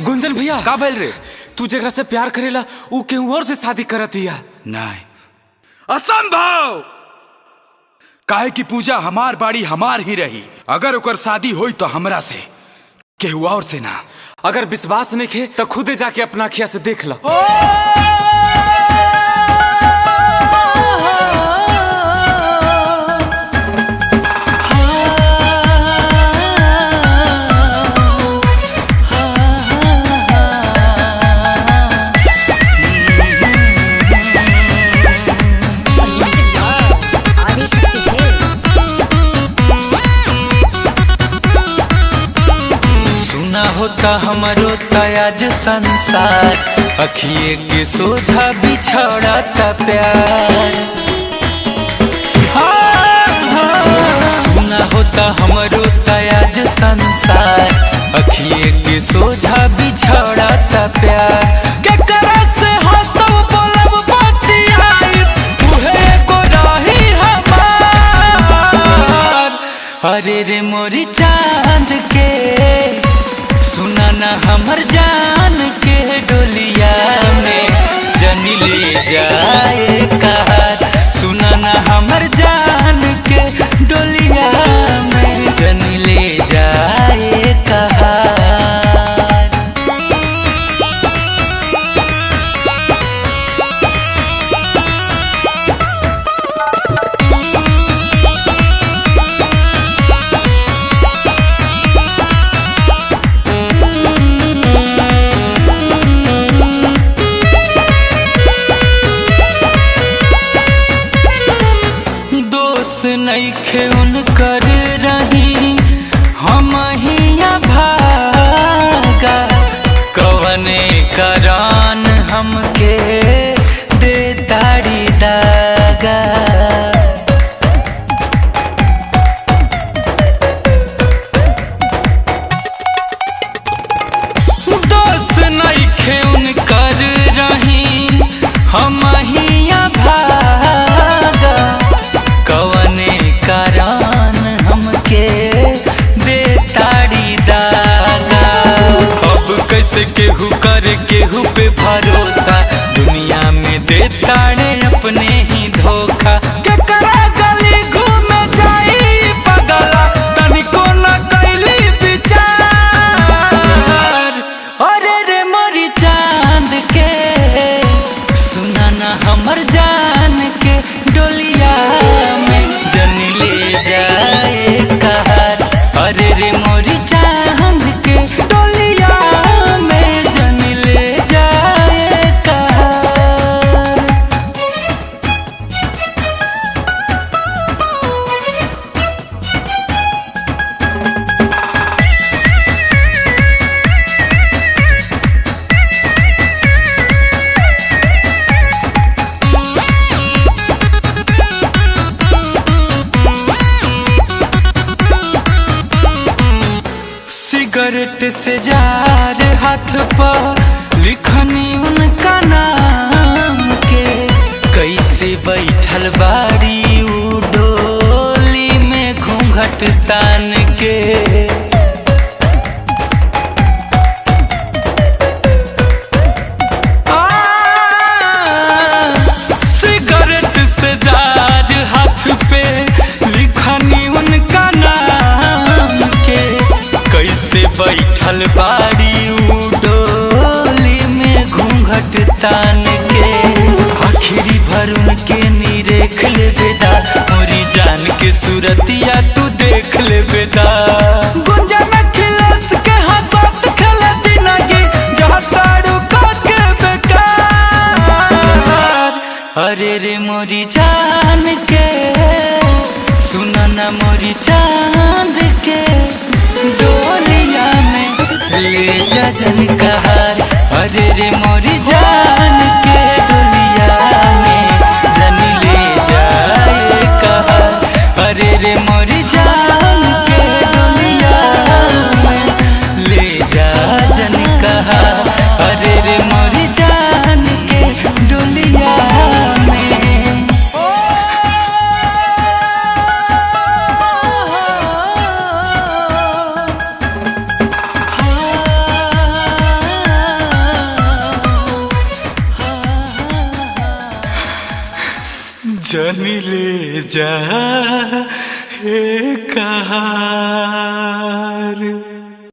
गुंजन भैया का भइल रे? तू जेकरा से प्यार करेला ऊ केहू और से शादी करत हिया। नहीं, असंभव। काहे की पूजा हमार बाड़ी हमार ही रही। अगर ओकर शादी होई तो हमरा से, केहू और से ना। अगर विश्वास नहीं खे तो खुदे जाके अपना अखिया से देख लो। होता हमारो तयाज संसार, अखिए के सोझा बिछड़ा ता प्यार। सुना होता हमारो तयाज संसार, अखिए के सोझा बिछड़ा ता प्यार। केकरा से हंसब बोलब बतियाई, तुहे को राही हमार। अरे रे मोरी चांद के सुना ना हमर जान के डोलिया में जनी ले जाए कहार। सुना ना हमर जान के डोलिया में जनी ले जाए कहार। नइखे उनकर रही हम हिया भागा, कवने करान हमके दे ताड़ी दागा। दोस्त नइखे उनकर रही हम हिया भागा, कवने करान हमके दे ताड़ी दागा। अब कैसे केहू करे केहू पे भरोसा, दुनिया में दे ताड़े अपने ही धोखा। केकरा गली घूमे जाई पगला, तनिको न कैली विचार। अरे रे मोरी चांद के सुना ना हमर जान के डोलिया में जनी ले जाए कहार। अरे रे मोरी चांद के डोलिया में जनी ले जाए कहार। सिगरेट से जार हाथ पर लिखनी उनका नाम के, कैसे बैठल बाड़ी उ डोली में घूंघट तान के। सिगरेट से जार हाथ पे लिखनी उनका नाम के, कैसे बैठल बाड़ी उ डोली में घूंघट तान के। आखिरी भर उनके निरेख ले बेदा, मोरी जान के सूरतिया तू देख ले बेदा। गुंजन खिलस के हंसत खेल जिंदगी, जहाँ ताड़ू के बेकार। अरे रे मोरी जान के सुना ना मोरी चांद के डोलिया में ले जा जन कहार। अरे रे मोरी जान के डोलिया में जन ले जाए कहार। अरे रे मोरी जान के डोलिया में ले जा जन कहार। अरे रे मोरी जान के डोलिया में। जानी ले जा हे कहार।